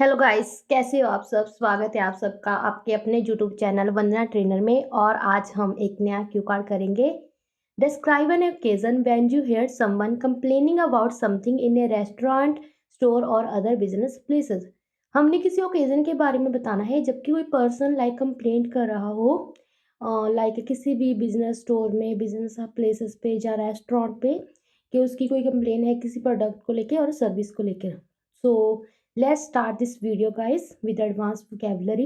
Hello guys, कैसे हो आप सब? स्वागत है आप सबका आपके अपने यूट्यूब चैनल वंदना ट्रेनर में। और आज हम एक नया क्यू कार्ड करेंगे। Describe an occasion when you here someone complaining about something in A restaurant, store और अदर बिजनेस प्लेसेस। हमने किसी ओकेजन के बारे में बताना है जबकि कोई पर्सन कंप्लेंट कर रहा हो, किसी भी बिजनेस स्टोर में, बिजनेस प्लेसेस पे या रेस्टोरेंट पे, कि उसकी कोई कंप्लेन है किसी प्रोडक्ट को लेके और सर्विस को लेकर। सो let's start this video guys with advanced vocabulary.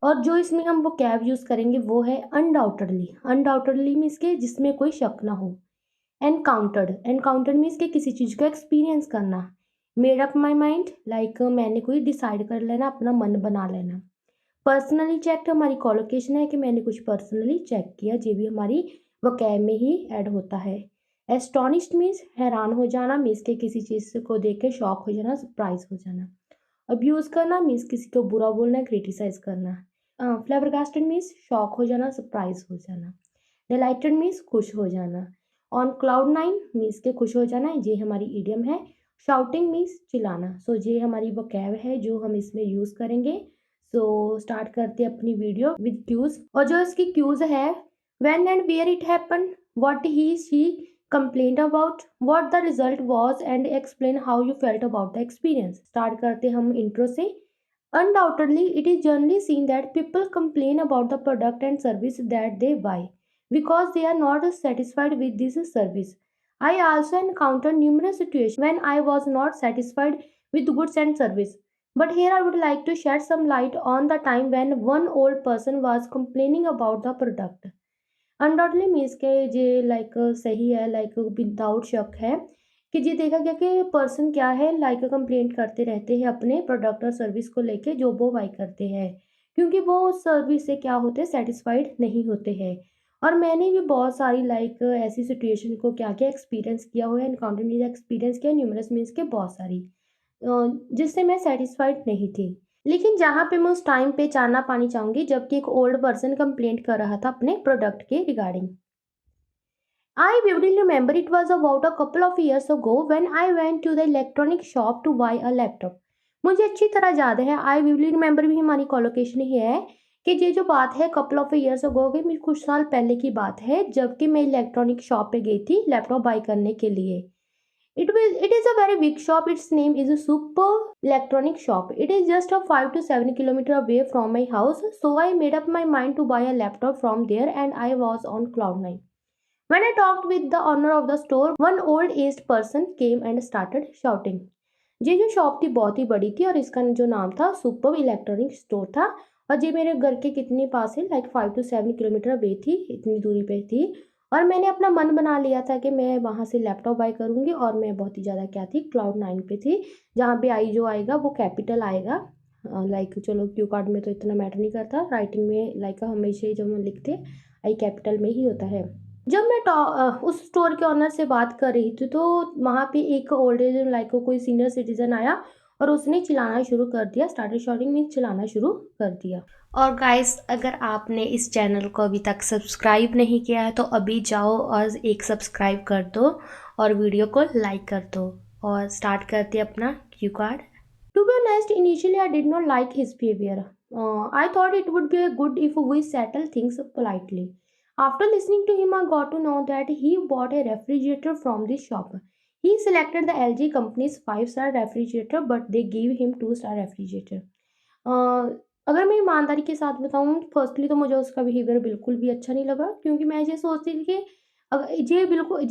और जो इसमें हम vocab यूज करेंगे वो है undoubtedly. Undoubtedly मीन्स के जिसमें कोई शक ना हो। Encountered मीन्स के किसी चीज को एक्सपीरियंस करना। Made up my mind मैंने कोई डिसाइड कर लेना, अपना मन बना लेना। पर्सनली चेक हमारी कॉलोकेशन है कि मैंने कुछ पर्सनली चेक किया, ये भी हमारी vocab में ही ऐड होता है। एस्टोनिश्ड मीन्स हैरान हो जाना, मीन्स के किसी चीज़ को देख के शॉक हो जाना, सरप्राइज हो जाना। अब्यूज़ करना मीन्स किसी को बुरा बोलना, क्रिटिसाइज करना। फ्लैबरगास्टेड मीन्स शॉक हो जाना, सरप्राइज हो जाना। डिलाइटेड मीन्स खुश हो जाना। ऑन क्लाउड नाइन मीन्स के खुश हो जाना, ये हमारी इडियम है। शाउटिंग मीन्स चिल्लाना। सो ये हमारी वोकैब है जो हम इसमें यूज़ करेंगे। सो स्टार्ट करते हैं अपनी वीडियो विद क्यूज। और जो इसकी क्यूज है, when and where it happen, what he she complained about, what the result was and explain how you felt about the experience. Start करते हम intro से। Undoubtedly, it is generally seen that people complain about the product and service that they buy because they are not satisfied with this service. I also encountered numerous situations when I was not satisfied with goods and service. But here I would like to shed some light on the time when one old person was complaining about the product. Undoubtedly means के ये सही है, without शक है कि ये देखा गया कि पर्सन क्या है कंप्लेंट करते रहते हैं अपने प्रोडक्ट और सर्विस को लेके जो वो बाई करते हैं, क्योंकि वो उस सर्विस से क्या होते हैं, सेटिस्फाइड नहीं होते हैं। और मैंने भी बहुत सारी ऐसी सिचुएशन को क्या क्या एक्सपीरियंस किया हुआ है, एनकाउंटर मीन्स एक्सपीरियंस किया, न्यूमरस मीन्स के बहुत सारी, जिससे मैं सेटिस्फाइड नहीं थी। लेकिन जहाँ पे मैं उस टाइम पे चानना पानी चाहूंगी जबकि एक ओल्ड पर्सन कंप्लेंट कर रहा था अपने प्रोडक्ट के regarding. I vividly remember it was about a couple of years ago when I went to the electronic shop to buy a laptop. मुझे अच्छी तरह याद है, आई विवली रिमेंबर भी हमारी कॉलोकेशन ही है कि ये जो बात है कपल ऑफ ईयर्स अगो की, मेरे कुछ साल पहले की बात है जबकि मैं इलेक्ट्रॉनिक शॉप पे गई थी लैपटॉप बाई करने के लिए। It is a very big shop. Its name is a Super Electronic Shop. It is just a 5 to 7 kilometer away from my house. So I made up my mind to buy a laptop from there and I was on cloud nine. When I talked with the owner of the store, one old aged person came and started shouting. ये जो shop थी बहुत ही बड़ी थी और इसका जो नाम था सुपर इलेक्ट्रॉनिक स्टोर था। और ये मेरे घर के कितने पास है, 5 to 7 किलोमीटर अवे थी, इतनी दूरी पे थी। और मैंने अपना मन बना लिया था कि मैं वहाँ से लैपटॉप बाय करूँगी। और मैं बहुत ही ज़्यादा क्या थी, क्लाउड नाइन पे थी, जहाँ पे आई जो आएगा वो कैपिटल आएगा। चलो क्यू कार्ड में तो इतना मैटर नहीं करता, राइटिंग में हमेशा ही जब हम लिखते आई कैपिटल में ही होता है। जब मैं उस स्टोर के ऑनर से बात कर रही थी तो वहाँ पे एक ओल्ड एज कोई सीनियर सिटीजन आया और उसने चिल्लाना शुरू कर दिया, स्टार्टेड शॉटिंग में चिल्लाना शुरू कर दिया। और गाइस, अगर आपने इस चैनल को अभी तक सब्सक्राइब नहीं किया है तो अभी जाओ और एक सब्सक्राइब कर दो और वीडियो को लाइक कर दो। और स्टार्ट करते अपना cue card. To be honest, initially I did not like his behaviour. I thought it would be good if we settle things politely. After listening to him, I got to know that he bought a refrigerator from this shop. He selected the LG company's 5-star refrigerator, but they gave him 2-star refrigerator. अगर मैं ईमानदारी के साथ बताऊँ, firstly तो मुझे उसका behaviour बिल्कुल भी अच्छा नहीं लगा, क्योंकि मैं ये सोचती थी कि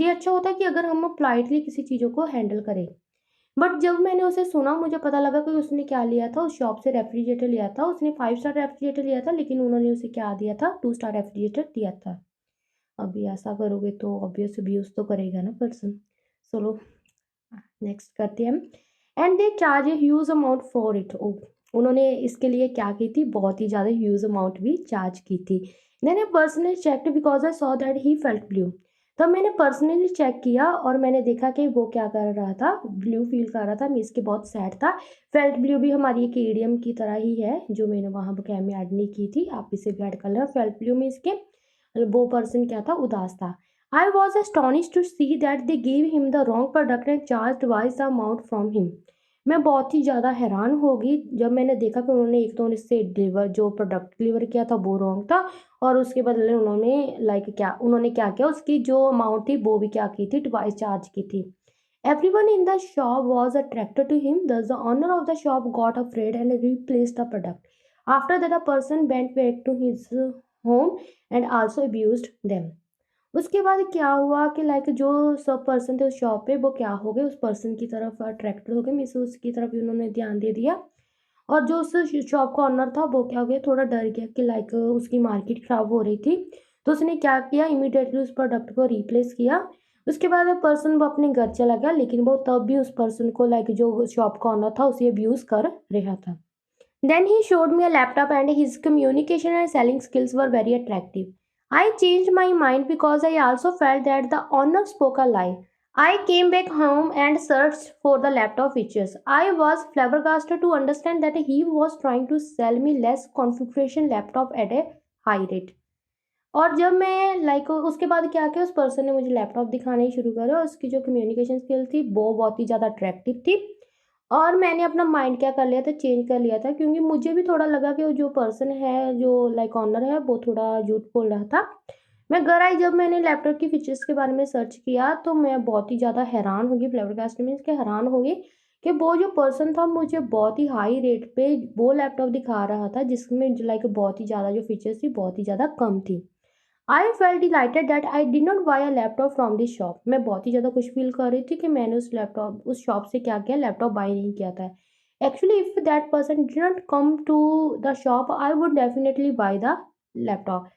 ये अच्छा होता है कि अगर हम पोलाइटली किसी चीज़ों को हैंडल करें। बट जब मैंने उसे सुना मुझे पता लगा कि उसने क्या लिया था, उस शॉप से रेफ्रिजरेटर लिया था, उसने 5-स्टार रेफ्रिजरेटर लिया था, लेकिन उन्होंने उसे क्या दिया था, 2-स्टार रेफ्रिजरेटर दिया था। अभी ऐसा करोगे तो ऑब्वियस अब्यूज तो करेगा ना पर्सन। चलो नेक्स्ट करते हैं। And they charge a huge amount for it. उन्होंने इसके लिए क्या की थी, बहुत ही ज़्यादा ह्यूज अमाउंट भी चार्ज की थी। मैंने personally checked because I saw that he felt blue. तब मैंने पर्सनली चेक किया और मैंने देखा कि वो क्या कर रहा था, ब्लू फील कर रहा था, मीन्स के बहुत सैड था। फेल्ट ब्लू भी हमारी एक ईडियम की तरह ही है जो मैंने वहाँ वोकैब में ऐड नहीं की थी, आप इसे भी ऐड कर लें। फेल्ट ब्लू मीन्स के वो पर्सन क्या था, उदास था। I was astonished to see that they gave him the wrong product and charged twice the amount from him. मैं बहुत ही ज़्यादा हैरान हो गई जब मैंने देखा कि उन्होंने एक तो इससे डिलीवर जो प्रोडक्ट डिलीवर किया था वो रॉन्ग था, और उसके बदले उन्होंने क्या किया, उसकी जो अमाउंट थी वो भी क्या की थी, ट्वाइस चार्ज की थी। Everyone in the shop was attracted to him, thus the owner of the shop got afraid and replaced the product. After that, the person went back to his home and also abused them. उसके बाद क्या हुआ कि जो सब person थे उस shop पे वो क्या हो गए, उस पर्सन की तरफ अट्रैक्टेड हो गए, मीन्स उसकी तरफ ही उन्होंने ध्यान दे दिया। और जो उस शॉप का ओनर था वो क्या हो गया, थोड़ा डर गया कि उसकी मार्केट ख़राब हो रही थी। तो उसने क्या किया, इमीडिएटली उस प्रोडक्ट को रिप्लेस किया। उसके बाद वो पर्सन वो अपने घर चला गया, लेकिन वो तब भी उस पर्सन को जो शॉप का ओनर था उसे अब्यूज़ कर रहा था। Then he showed me a laptop and his communication and selling skills were very attractive. I changed my mind because I also felt that the owner spoke a lie. I came back home and searched for the laptop features. I was flabbergasted to understand that he was trying to sell me less configuration laptop at a high rate. और जब मैं उसके बाद क्या किया, उस person ने मुझे लैपटॉप दिखाने शुरू करा और उसकी जो कम्युनिकेशन स्किल थी वो बहुत ही ज़्यादा अट्रैक्टिव थी। और मैंने अपना माइंड क्या कर लिया था, चेंज कर लिया था, क्योंकि मुझे भी थोड़ा लगा कि वो जो पर्सन है, जो ऑनर है, वो थोड़ा झूठ बोल रहा था। मैं घर आई, जब मैंने लैपटॉप की फीचर्स के बारे में सर्च किया तो मैं बहुत ही ज़्यादा हैरान हो गई, फ्लैबरगास्टेड मीन्स के हैरान हो गई कि वो जो पर्सन था मुझे बहुत ही हाई रेट पे वो लैपटॉप दिखा रहा था जिसमें बहुत ही ज़्यादा जो फीचर्स थी बहुत ही ज़्यादा कम थी। I felt delighted that I did not buy a laptop from this shop. मैं बहुत ही ज़्यादा खुश फील कर रही थी कि मैंने उस शॉप से क्या किया, लैपटॉप बाय नहीं किया था। Actually if that person did not come to the shop I would definitely buy the laptop.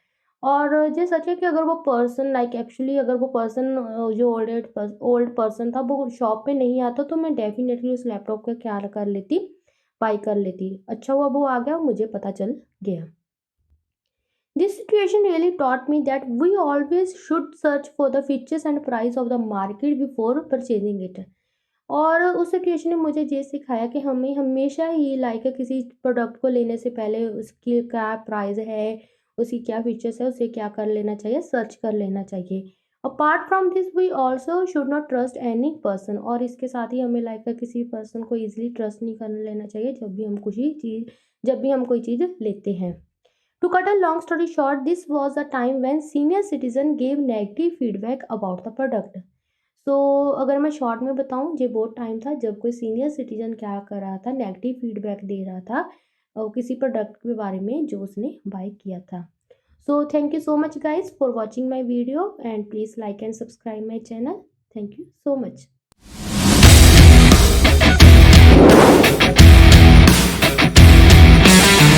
और ये सच है कि अगर वो पर्सन अगर वो पर्सन जो ओल्ड पर्सन था वो शॉप पे नहीं आता तो मैं डेफिनेटली उस लैपटॉप का ख्याल कर लेती, बाय कर लेती। अच्छा हुआ वो आ गया, मुझे पता चल गया। This situation really taught me that we always should search for the features and price of the market before purchasing it. और उस सिचुएशन ने मुझे ये सिखाया कि हमें हमेशा ही किसी प्रोडक्ट को लेने से पहले उसकी क्या प्राइस है, उसकी क्या फीचर्स है, उसे क्या कर लेना चाहिए, सर्च कर लेना चाहिए। Apart from this we also should not trust any person, और इसके साथ ही हमें किसी पर्सन को ईजिली ट्रस्ट नहीं कर लेना चाहिए जब भी हम कोई चीज़ लेते हैं। To cut a long story short, this was a time when senior citizen gave negative feedback about the product. So अगर मैं शॉर्ट में बताऊँ, ये वो टाइम था जब कोई सीनियर सिटीजन क्या कर रहा था, नेगेटिव फीडबैक दे रहा था किसी प्रोडक्ट के बारे में जो उसने बाय किया था। So thank you so much guys for watching my video and please like and subscribe my channel. Thank you so much.